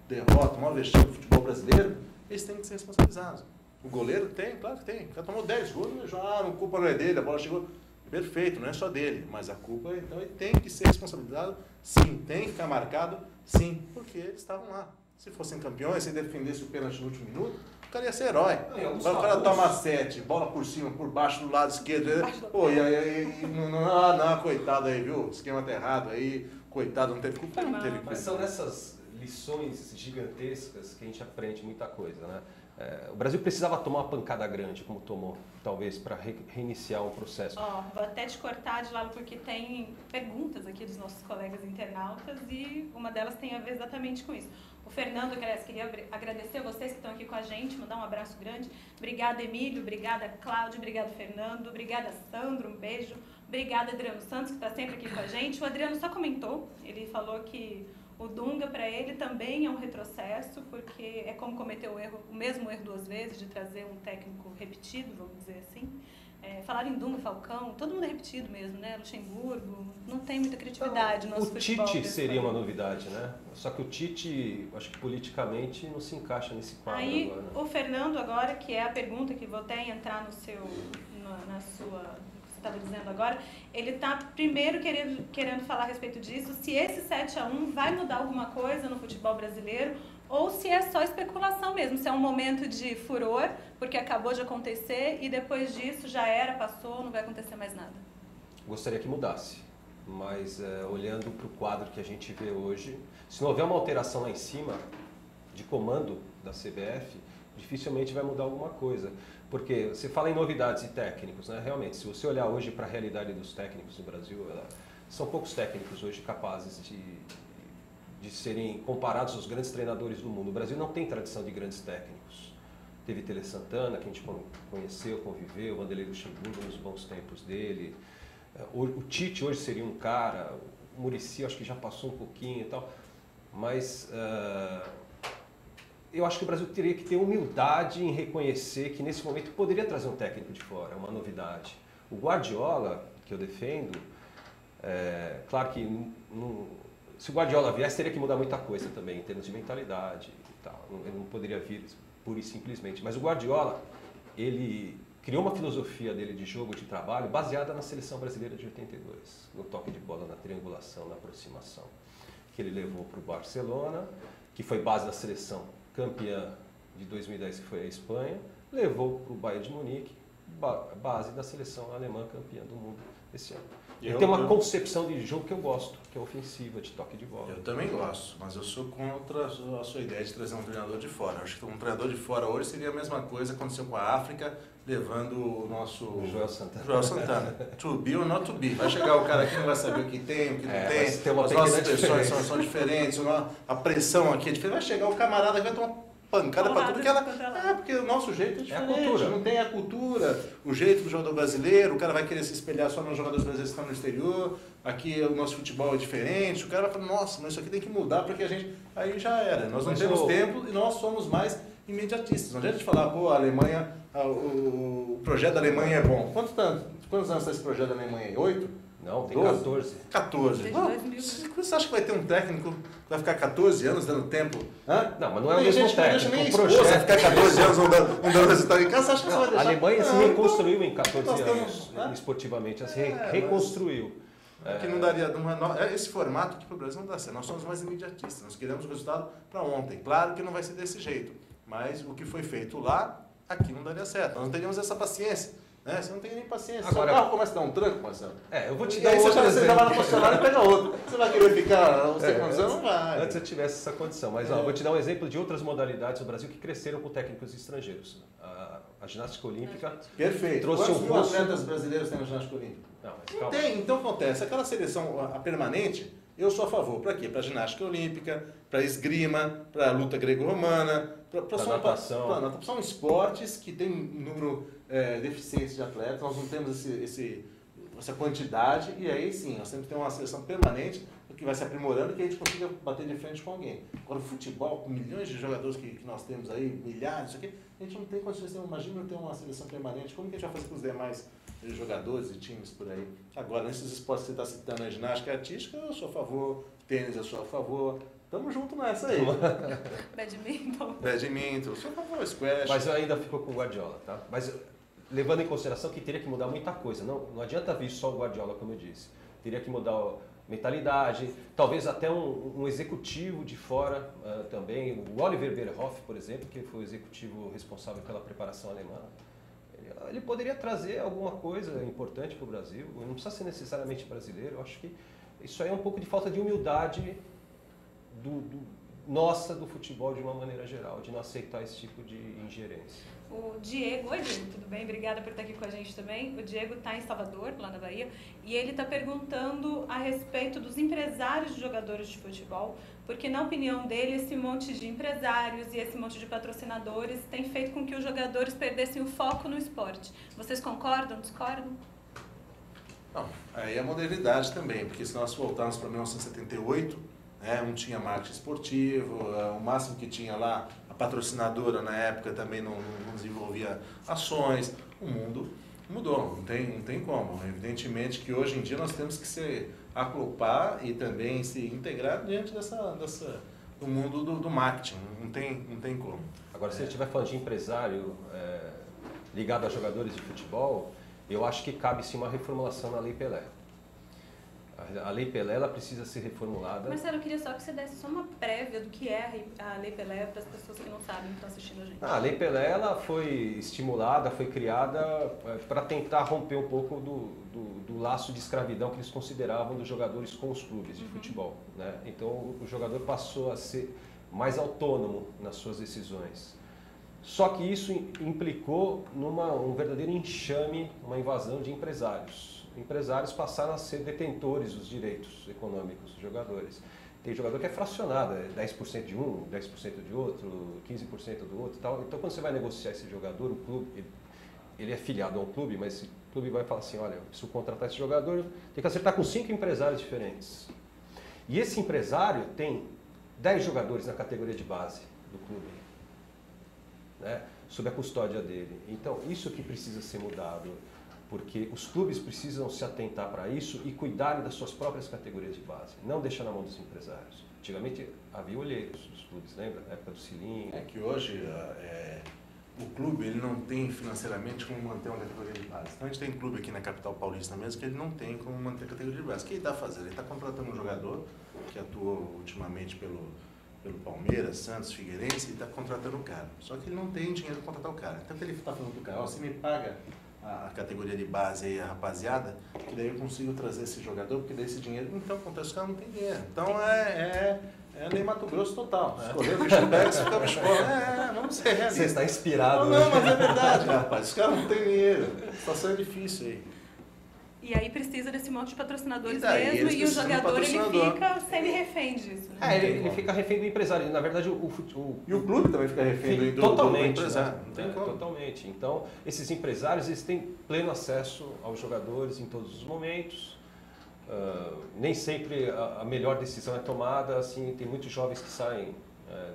derrota, o maior vexame do futebol brasileiro, eles têm que ser responsabilizados. O goleiro tem, claro que tem. O cara tomou 10 gols, a culpa não é dele, a bola chegou. Perfeito, não é só dele, mas a culpa, então, ele tem que ser responsabilizado, sim, tem que ficar marcado, sim, porque eles estavam lá. Se fossem campeões, se defendesse o pênalti no último minuto, o cara ia ser herói. O cara toma 7, bola por cima, por baixo, do lado esquerdo. Pô, não, coitado aí, viu? O esquema tá errado aí, coitado, não teve culpa, não teve culpa. Mas são nessas lições gigantescas que a gente aprende muita coisa, né? O Brasil precisava tomar uma pancada grande, como tomou, talvez, para reiniciar um processo. Vou até te cortar de lado, porque tem perguntas aqui dos nossos colegas internautas e uma delas tem a ver exatamente com isso. O Fernando, queria agradecer a vocês que estão aqui com a gente, mandar um abraço grande. Obrigada, Emílio, obrigada, Cláudio, obrigada, Fernando, obrigada, Sandro, um beijo. Obrigada, Adriano Santos, que está sempre aqui com a gente. O Adriano só comentou, ele falou que o Dunga, para ele, também é um retrocesso, porque é como cometer o mesmo erro 2 vezes, de trazer um técnico repetido, vamos dizer assim. Falaram em Dunga, Falcão, todo mundo é repetido mesmo, né? Luxemburgo, não tem muita criatividade no nosso futebol. O Tite seria uma novidade, né? Só que o Tite, acho que politicamente, não se encaixa nesse quadro aí, agora. Né? O Fernando agora, que é a pergunta que vou até entrar na sua... estava dizendo agora, ele está primeiro querendo falar a respeito disso, se esse 7-1 vai mudar alguma coisa no futebol brasileiro ou se é só especulação mesmo, se é um momento de furor, porque acabou de acontecer e depois disso já era, passou, não vai acontecer mais nada. Gostaria que mudasse, mas olhando para o quadro que a gente vê hoje, se não houver uma alteração lá em cima de comando da CBF, dificilmente vai mudar alguma coisa. Porque você fala em novidades e técnicos, né? Realmente, se você olhar hoje para a realidade dos técnicos no Brasil, são poucos técnicos hoje capazes de serem comparados aos grandes treinadores do mundo. O Brasil não tem tradição de grandes técnicos. Teve Tele Santana, que a gente conheceu, conviveu, o Vanderlei Luxemburgo nos bons tempos dele. O Tite hoje seria um cara, o Muricy acho que já passou um pouquinho e tal, mas... eu acho que o Brasil teria que ter humildade em reconhecer que nesse momento poderia trazer um técnico de fora, uma novidade. O Guardiola, que eu defendo, claro que se o Guardiola viesse, teria que mudar muita coisa também, em termos de mentalidade e tal. Ele não poderia vir pura e simplesmente. Mas o Guardiola, ele criou uma filosofia dele de jogo, de trabalho, baseada na seleção brasileira de 82, no toque de bola, na triangulação, na aproximação, que ele levou para o Barcelona, que foi base da seleção campeã de 2010, que foi a Espanha, levou para o Bayern de Munique, base da seleção alemã campeã do mundo esse ano. Ele tem uma concepção de jogo que eu gosto, que é ofensiva, de toque de bola. Eu também gosto, mas eu sou contra a sua ideia de trazer um treinador de fora. Acho que um treinador de fora hoje seria a mesma coisa que aconteceu com a África, levando o nosso... Joel Santana. Joel Santana. To be or not to be. Vai chegar o cara aqui não vai saber o que tem, o que não tem. As nossas expressões são diferentes, a pressão aqui é diferente. Vai chegar o camarada que vai tomar pancada para tudo que ela... porque o nosso jeito é diferente. É a cultura. Não tem a cultura, o jeito do jogador brasileiro, o cara vai querer se espelhar só nos jogadores brasileiros que estão no exterior, aqui o nosso futebol é diferente, o cara vai falar, nossa, mas isso aqui tem que mudar porque a gente... Aí já era. Nós não temos tempo e nós somos mais imediatistas. Não adianta a gente falar, pô, a Alemanha, o projeto da Alemanha é bom. Quantos anos está esse projeto da Alemanha aí? 8? Não, tem 14. 14. Você acha que vai ter um técnico que vai ficar 14 anos dando tempo? Hã? Não, mas não é o mesmo técnico. Nem projeto ficar 14 anos não dando resultado em casa. Você acha que você vai deixar? A Alemanha se reconstruiu em 14 anos, esportivamente. Se reconstruiu. Que não daria esse formato aqui para o Brasil não dá certo. Nós somos mais imediatistas. Nós queremos o resultado para ontem. Claro que não vai ser desse jeito. Mas o que foi feito lá, aqui não daria certo. Nós não teríamos essa paciência. Você não tem nem paciência. Agora, o carro começa a dar um tranco, Marcelo. Eu vou te e dar aí outro você vai na concessionária e pega outro. Você vai querer ficar não sei quantos anos? Não vai. Antes eu tivesse essa condição. Mas vou te dar um exemplo de outras modalidades no Brasil que cresceram com técnicos estrangeiros. A ginástica olímpica trouxe Quantos atletas brasileiros tem na ginástica olímpica? Não tem. Então acontece. Aquela seleção a permanente, eu sou a favor. Para quê? Para ginástica olímpica, para esgrima, para luta grego-romana, para natação. São esportes que têm um número deficiente de atletas. Nós não temos essa quantidade e aí sim, nós temos que ter uma seleção permanente que vai se aprimorando e que a gente consiga bater de frente com alguém. Agora, o futebol, com milhões de jogadores que nós temos aí, milhares, isso aqui, a gente não tem condições de ter. Imagina ter uma seleção permanente. Como que a gente vai fazer com os demais jogadores e times por aí? Agora, nesses esportes que você está citando, a ginástica artística, eu sou a favor, tênis eu sou a favor, Tamo junto nessa aí. Badminton. Badminton, só falou squash. Mas eu ainda fico com o Guardiola, tá? Mas levando em consideração que teria que mudar muita coisa. Não adianta vir só o Guardiola, como eu disse. Teria que mudar a mentalidade, talvez até um executivo de fora também. O Oliver Bierhoff, por exemplo, que foi o executivo responsável pela preparação alemã, ele poderia trazer alguma coisa importante para o Brasil. Não precisa ser necessariamente brasileiro. Eu acho que isso aí é um pouco de falta de humildade nossa do futebol de uma maneira geral, de não aceitar esse tipo de ingerência. O Diego, oi Diego, tudo bem? Obrigada por estar aqui com a gente também. O Diego está em Salvador, lá na Bahia, e ele está perguntando a respeito dos empresários de jogadores de futebol, porque na opinião dele esse monte de empresários e esse monte de patrocinadores tem feito com que os jogadores perdessem o foco no esporte. Vocês concordam, discordam? Não, aí é a modernidade também, porque se nós voltarmos para 1978, não tinha marketing esportivo, o máximo que tinha lá, a patrocinadora na época também não desenvolvia ações. O mundo mudou, não tem como. Evidentemente que hoje em dia nós temos que se agrupar e também se integrar diante do mundo do marketing, não tem como. Agora, se a gente estiver falando de empresário ligado a jogadores de futebol, eu acho que cabe sim uma reformulação na Lei Pelé. A Lei Pelé ela precisa ser reformulada. Marcelo, eu queria só que você desse só uma prévia do que é a Lei Pelé para as pessoas que não sabem, que estão assistindo a gente. A Lei Pelé ela foi estimulada, foi criada para tentar romper um pouco do laço de escravidão que eles consideravam dos jogadores com os clubes de futebol, né? Então o jogador passou a ser mais autônomo nas suas decisões. Só que isso implicou um verdadeiro enxame, uma invasão de empresários. Empresários passaram a ser detentores dos direitos econômicos dos jogadores. Tem jogador que é fracionado, 10% de um, 10% de outro, 15% do outro e tal. Então, quando você vai negociar esse jogador, o clube, ele é filiado a um clube, mas esse clube vai falar assim, olha, eu preciso contratar esse jogador, tem que acertar com 5 empresários diferentes. E esse empresário tem 10 jogadores na categoria de base do clube, né, sob a custódia dele. Então, isso que precisa ser mudado. Porque os clubes precisam se atentar para isso e cuidarem das suas próprias categorias de base, não deixar na mão dos empresários. Antigamente havia olheiros dos clubes, lembra? Na época do Cilinho. É que hoje o clube ele não tem financeiramente como manter uma categoria de base. Então a gente tem clube aqui na capital paulista mesmo que ele não tem como manter a categoria de base. O que ele está fazendo? Ele está contratando um jogador que atuou ultimamente pelo Palmeiras, Santos, Figueirense, e está contratando o cara. Só que ele não tem dinheiro para contratar o cara. Então ele está falando para o cara, você me paga a categoria de base aí, a rapaziada, que daí eu consigo trazer esse jogador, porque daí esse dinheiro... Então, acontece que o cara não tem dinheiro. Então, é nem Mato Grosso total. Escolher o bicho pega, se ficar o bicho fora. Vamos ser realistas. Você está inspirado. Não, mas é verdade, rapaz. Os caras não têm dinheiro. A situação é difícil aí. E aí precisa desse monte de patrocinadores daí, mesmo, e o jogador ele patrocinador. fica semi-refém disso. Né? Ele fica refém do empresário. Na verdade, E o clube também fica refém do totalmente, empresário. né? Não tem como. Totalmente. Então, esses empresários eles têm pleno acesso aos jogadores em todos os momentos. Nem sempre a melhor decisão é tomada. Assim, tem muitos jovens que saem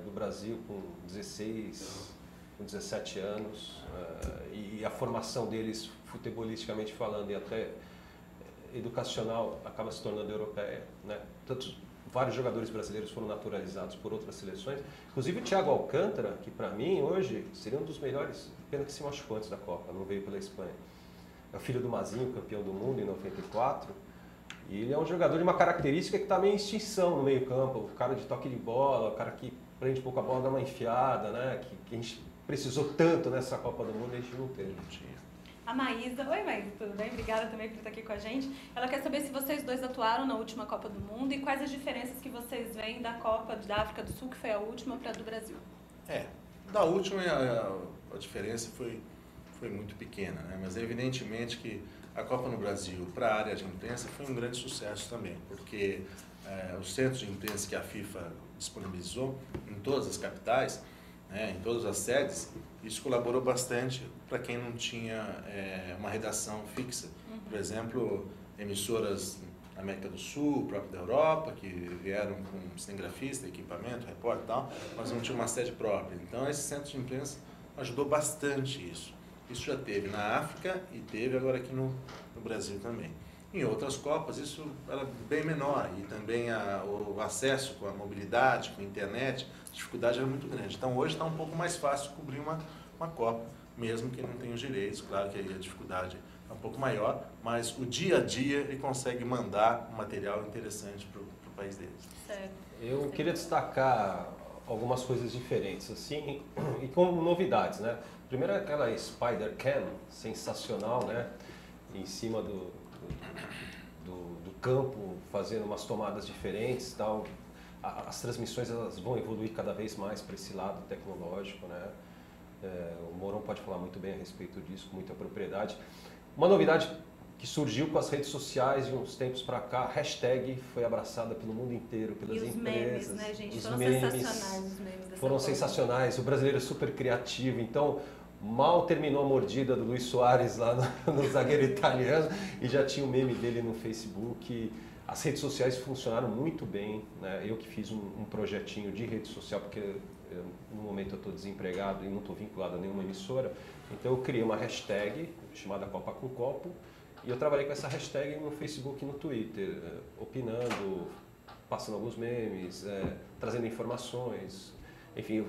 do Brasil com 16, com 17 anos. E a formação deles, futebolisticamente falando, e até educacional, acaba se tornando europeia, né? Vários jogadores brasileiros foram naturalizados por outras seleções, inclusive o Thiago Alcântara, que para mim hoje seria um dos melhores, pena que se machucou antes da Copa, não veio pela Espanha. É o filho do Mazinho, campeão do mundo em 94, e ele é um jogador de uma característica que está meio em extinção no meio campo, o cara de toque de bola, o cara que prende pouco a bola, dá uma enfiada, né? Que a gente precisou tanto nessa Copa do Mundo e a gente não teve. A Maísa, oi Maísa, tudo bem? Obrigada também por estar aqui com a gente. Ela quer saber se vocês dois atuaram na última Copa do Mundo e quais as diferenças que vocês veem da Copa da África do Sul, que foi a última, para a do Brasil. Da última a diferença foi muito pequena, né? Mas é evidentemente que a Copa no Brasil, para a área de imprensa, foi um grande sucesso também, porque os centros de imprensa que a FIFA disponibilizou em todas as capitais, em todas as sedes, isso colaborou bastante para quem não tinha uma redação fixa. Por exemplo, emissoras da América do Sul, próprio da Europa, que vieram com cinegrafista, equipamento, repórter e tal, mas não tinha uma sede própria. Então, esse centro de imprensa ajudou bastante isso. Isso já teve na África e teve agora aqui no Brasil também. Em outras Copas isso era bem menor e também o acesso com a mobilidade, com a internet, a dificuldade era muito grande. Então hoje está um pouco mais fácil cobrir uma Copa, mesmo que não tenha os direitos. Claro que aí a dificuldade é um pouco maior, mas o dia a dia ele consegue mandar um material interessante para o país deles. Certo. Eu queria destacar algumas coisas diferentes, assim, e como novidades, né? Primeiro aquela Spider Cam, sensacional, né? Em cima do campo, fazendo umas tomadas diferentes e tal. As transmissões elas vão evoluir cada vez mais para esse lado tecnológico, né? O Mourão pode falar muito bem a respeito disso, com muita propriedade. Uma novidade que surgiu com as redes sociais de uns tempos para cá, a hashtag foi abraçada pelo mundo inteiro, pelas empresas. Memes, né, gente? Os Foram memes sensacionais os memes dessa foram Copa. sensacionais. O brasileiro é super criativo, então mal terminou a mordida do Luiz Soares lá no zagueiro italiano e já tinha o meme dele no Facebook. As redes sociais funcionaram muito bem, né? Eu que fiz um projetinho de rede social, porque no momento eu estou desempregado e não estou vinculado a nenhuma emissora, então eu criei uma hashtag chamada Copa com Copo e eu trabalhei com essa hashtag no Facebook e no Twitter, opinando, passando alguns memes, trazendo informações, enfim,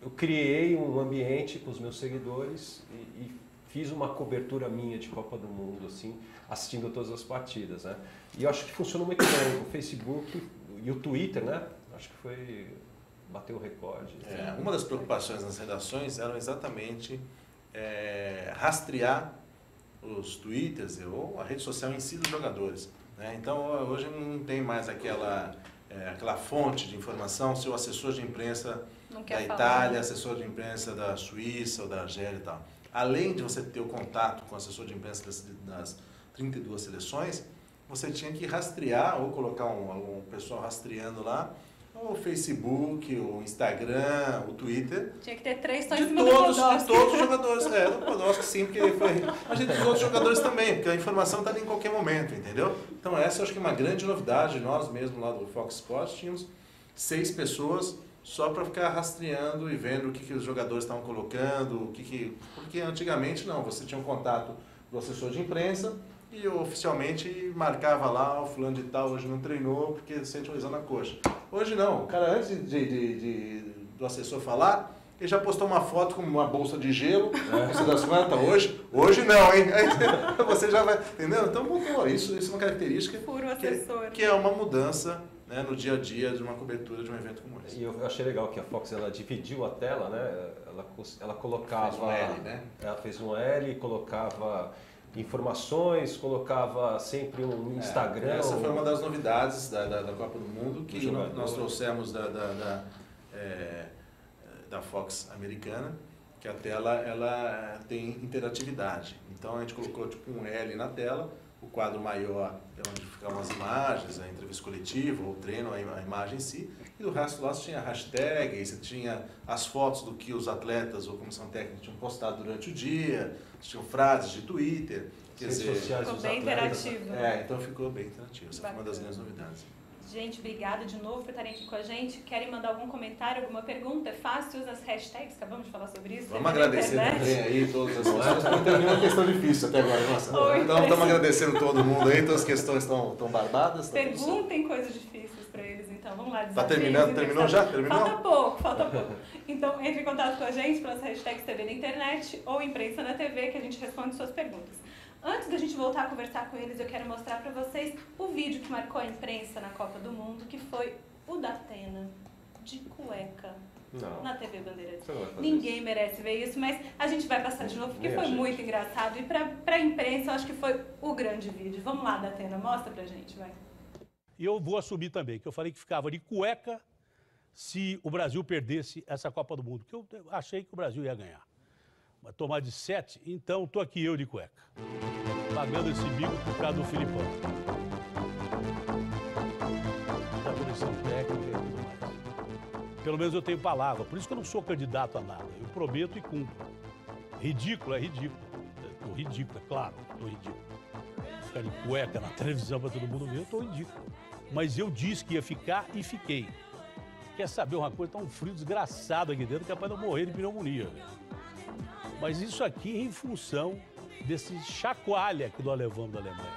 eu criei um ambiente com os meus seguidores e fiz uma cobertura minha de Copa do Mundo, assim, assistindo todas as partidas, né? E eu acho que funcionou muito bem o Facebook e o Twitter, né? Acho que bateu o recorde. Uma das preocupações nas redações era exatamente rastrear os Twitters ou a rede social em si dos jogadores, né? Então hoje não tem mais aquela fonte de informação, seu assessor de imprensa da Itália, assessor de imprensa da Suíça ou da Argélia e tal. Além de você ter o contato com o assessor de imprensa das 32 seleções, você tinha que rastrear ou colocar um pessoal rastreando lá o Facebook, o Instagram, o Twitter. Tinha que ter 3 tons de em cima do Podolski. De todos os jogadores. Do Podolski sim, porque ele foi... Mas de todos os jogadores também, porque a informação está ali em qualquer momento, entendeu? Então essa eu acho que é uma grande novidade. Nós mesmo lá do Fox Sports tínhamos 6 pessoas só para ficar rastreando e vendo o que os jogadores estavam colocando, porque antigamente não, você tinha um contato do assessor de imprensa e oficialmente marcava lá, o fulano de tal hoje não treinou porque sente uma lesão na coxa. Hoje não, o cara antes do assessor falar, ele já postou uma foto com uma bolsa de gelo, você das quantas, hoje não, hein? Aí você já vai, entendeu? Então mudou, isso é uma característica que é uma mudança, né, no dia a dia de uma cobertura de um evento como esse. E eu achei legal que a Fox ela dividiu a tela, né? Ela colocava... Fez um L, né? Ela fez um L, colocava informações, colocava sempre um Instagram. Essa foi uma das novidades da Copa do Mundo que nós trouxemos da Fox americana, que a tela ela tem interatividade. Então a gente colocou tipo um L na tela, o quadro maior é onde ficam as imagens, a entrevista coletiva, o treino, a imagem em si, e o resto lá você tinha hashtag, você tinha as fotos do que os atletas ou comissão técnica tinham postado durante o dia, tinham frases de Twitter, quer dizer, ficou bem interativo. Então ficou bem interativo, essa foi uma das grandes novidades. Gente, obrigada de novo por estarem aqui com a gente. Querem mandar algum comentário, alguma pergunta? É fácil, usa as hashtags, acabamos de falar sobre isso. Vamos agradecer também aí todas as questões, porque também é uma questão difícil até agora. Nossa. Então estamos agradecendo todo mundo aí, todas as questões estão barbadas. Perguntem coisas difíceis para eles, então vamos lá. Está terminando? Terminou já? Terminou? Falta pouco. Então entre em contato com a gente pelas hashtags TV na internet ou Imprensa na TV, que a gente responde suas perguntas. Antes da gente voltar a conversar com eles, eu quero mostrar para vocês o vídeo que marcou a imprensa na Copa do Mundo, que foi o da Atena, de cueca, na TV Bandeirantes. Ninguém merece ver isso, mas a gente vai passar de novo, porque foi muito engraçado. E para a imprensa, eu acho que foi o grande vídeo. Vamos lá, Datena, mostra pra gente, vai. E eu vou assumir também, que eu falei que ficava de cueca se o Brasil perdesse essa Copa do Mundo, que eu achei que o Brasil ia ganhar. Mas tomar de 7, então tô aqui eu de cueca, pagando esse bico por causa do Filipão. Da comissão técnica e tudo mais. Pelo menos eu tenho palavra, por isso que eu não sou candidato a nada. Eu prometo e cumpro. Ridículo é ridículo. Tô ridículo, é claro, tô ridículo. Ficar de cueca na televisão para todo mundo ver, eu tô ridículo. Mas eu disse que ia ficar e fiquei. Quer saber uma coisa? Tá um frio desgraçado aqui dentro, capaz de eu morrer de pneumonia. Mas isso aqui é em função desse chacoalha que nós levamos da Alemanha.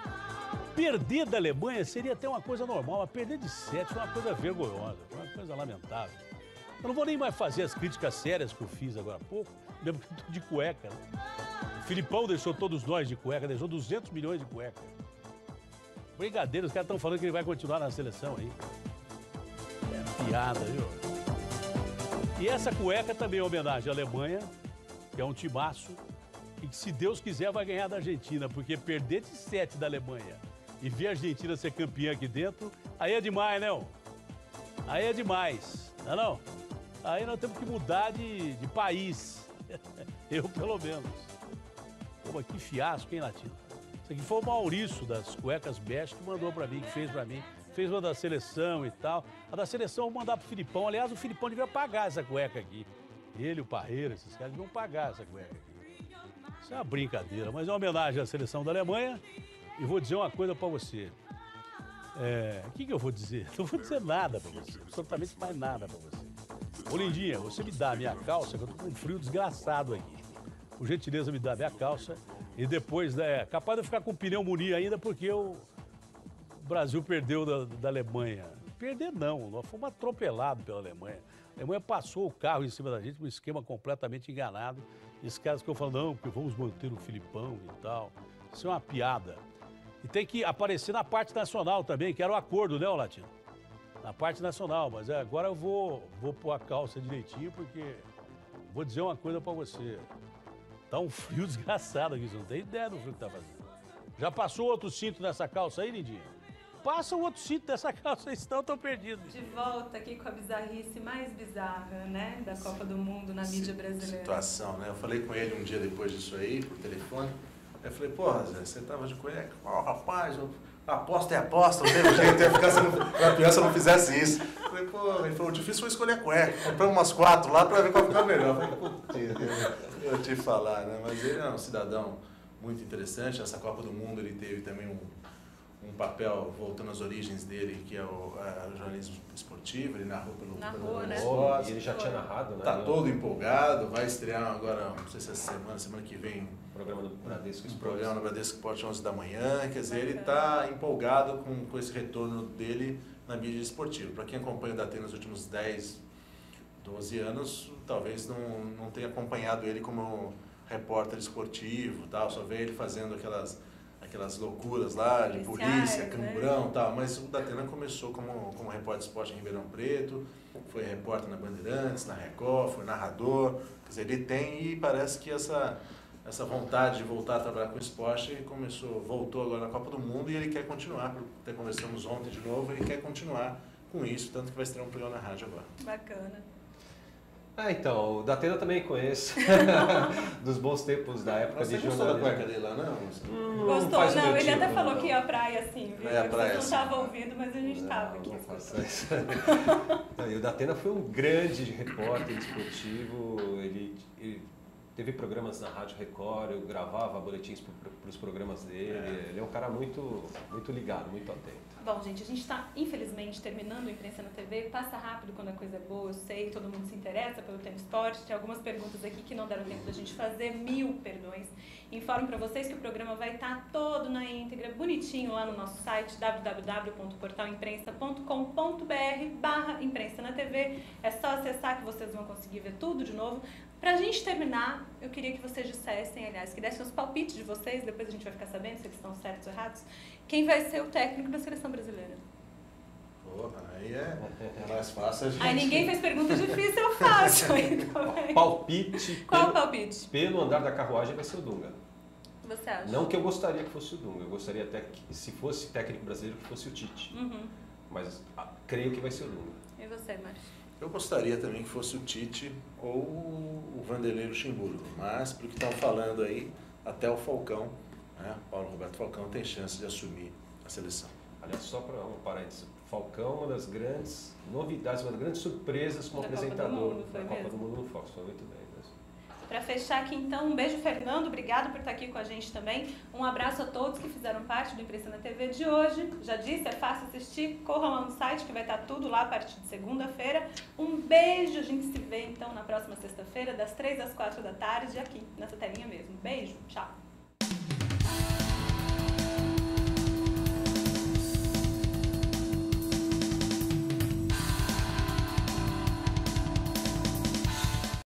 perder da Alemanha seria até uma coisa normal, mas perder de 7 é uma coisa vergonhosa, uma coisa lamentável. Eu não vou nem mais fazer as críticas sérias que eu fiz agora há pouco, mesmo que eu tô de cueca. Né? O Filipão deixou todos nós de cueca, deixou 200 milhões de cueca. Brincadeira, os caras estão falando que ele vai continuar na seleção aí. É piada, viu? E essa cueca também é homenagem à Alemanha, que é um timaço, e que, se Deus quiser, vai ganhar da Argentina, porque perder de 7 da Alemanha e ver a Argentina ser campeã aqui dentro, aí é demais, né? Aí é demais, não é não? Aí nós temos que mudar de país. Eu, pelo menos. Pô, que fiasco, hein, Latino? Isso aqui foi o Maurício, das cuecas bege, que mandou pra mim, que fez pra mim. Fez uma da seleção e tal. A da seleção eu vou mandar pro Filipão. Aliás, o Filipão devia pagar essa cueca aqui. Ele, o Parreira, esses caras deviam pagar essa cueca aqui. Isso é uma brincadeira, mas é uma homenagem à seleção da Alemanha. E vou dizer uma coisa pra você. O que eu vou dizer? Não vou dizer nada pra você. Absolutamente mais nada pra você. Ô, Lindinha, você me dá a minha calça, que eu tô com um frio desgraçado aqui. Por gentileza, me dá a minha calça. E depois, capaz de eu ficar com pneumonia ainda, porque o Brasil perdeu da Alemanha. Perder não, nós fomos atropelados pela Alemanha. A Alemanha passou o carro em cima da gente, um esquema completamente enganado. E esses caras ficam falando, não, porque vamos manter o Filipão e tal. Isso é uma piada. E tem que aparecer na parte nacional também, que era o acordo, né, Latino? Na parte nacional, mas agora eu vou pôr a calça direitinho, porque vou dizer uma coisa pra você. Tá um frio desgraçado aqui, você não tem ideia do frio que tá fazendo. Já passou outro cinto nessa calça aí, Lindinha? Passa o outro cinto dessa calça aí, senão eu tô perdido. De volta aqui com a bizarrice mais bizarra, né, da Copa do Mundo na mídia brasileira. Situação, né? Eu falei com ele um dia depois disso aí, por telefone. Aí eu falei, porra, Zé, você tava de cueca? Ó, rapaz, aposta é aposta, não tem jeito, ia ficar se a criança não fizesse isso. Eu falei, pô, ele falou, o difícil foi escolher a cueca. Compramos umas 4 lá pra ver qual ficar melhor. Eu falei, putz, eu te falar, né? Mas ele é um cidadão muito interessante. Nessa Copa do Mundo ele teve também um papel, voltando às origens dele, que é o jornalismo esportivo. Ele narrou pelo né? E ele já tinha narrado, né? Tá todo empolgado, vai estrear agora, não sei se é semana que vem, Programa do Bradesco um Esporte. programa no Bradesco Esporte 11 da manhã. Quer dizer, ele está empolgado com esse retorno dele na mídia esportiva. Para quem acompanha o Datena nos últimos 10, 12 anos, talvez não tenha acompanhado ele como repórter esportivo, tal, só vê ele fazendo aquelas loucuras lá de polícia, camburão e tal, mas o Datena começou como repórter de esporte em Ribeirão Preto, foi repórter na Bandeirantes, na Record, foi narrador, quer dizer, ele tem, e parece que essa vontade de voltar a trabalhar com esporte voltou agora na Copa do Mundo, e ele quer continuar, até conversamos ontem de novo, ele quer continuar com isso, tanto que vai estrear um programa na rádio agora. Bacana. Então, o Datena também conheço, dos bons tempos da época de jornalismo. Você gostou da cueca dele lá, não? Gostou? Não, ele até falou que ia à praia, assim, viu? É, a praia, Vocês não estavam ouvindo, mas a gente estava aqui. E o Datena foi um grande repórter esportivo, ele teve programas na Rádio Record, eu gravava boletins para os programas dele, ele é um cara muito, muito ligado, muito atento. Bom, gente, a gente está, infelizmente, terminando o Imprensa na TV. Passa rápido quando a coisa é boa, eu sei, todo mundo se interessa pelo tema esporte. Tem algumas perguntas aqui que não deram tempo da gente fazer, 1000 perdões. Informo para vocês que o programa vai estar todo na íntegra, bonitinho, lá no nosso site, www.portalimprensa.com.br/imprensa na TV. É só acessar que vocês vão conseguir ver tudo de novo. Pra gente terminar, eu queria que vocês dissessem, aliás, que dessem os palpites de vocês, depois a gente vai ficar sabendo se eles estão certos ou errados, quem vai ser o técnico da seleção brasileira. Porra, aí é mais fácil a gente... Aí ninguém fez pergunta difícil, eu faço. Então, Palpite. qual o palpite? Pelo andar da carruagem vai ser o Dunga. Você acha? Não que eu gostaria que fosse o Dunga, eu gostaria até que, se fosse técnico brasileiro, que fosse o Tite. Mas creio que vai ser o Dunga. E você, Márcio? Eu gostaria também que fosse o Tite ou o Vanderlei Luxemburgo, mas pelo que estão falando aí, até o Falcão, né? Paulo Roberto Falcão tem chance de assumir a seleção. Aliás, só para um parênteses, Falcão, uma das grandes novidades, uma das grandes surpresas como apresentador da Copa do Mundo no Fox, foi muito bem. Para fechar aqui, então, um beijo, Fernando. Obrigado por estar aqui com a gente também. Um abraço a todos que fizeram parte do Imprensa na TV de hoje. Já disse, é fácil assistir. Corram lá no site que vai estar tudo lá a partir de segunda-feira. Um beijo. A gente se vê, então, na próxima sexta-feira, das 3 às 4 da tarde, aqui nessa telinha mesmo. Beijo. Tchau.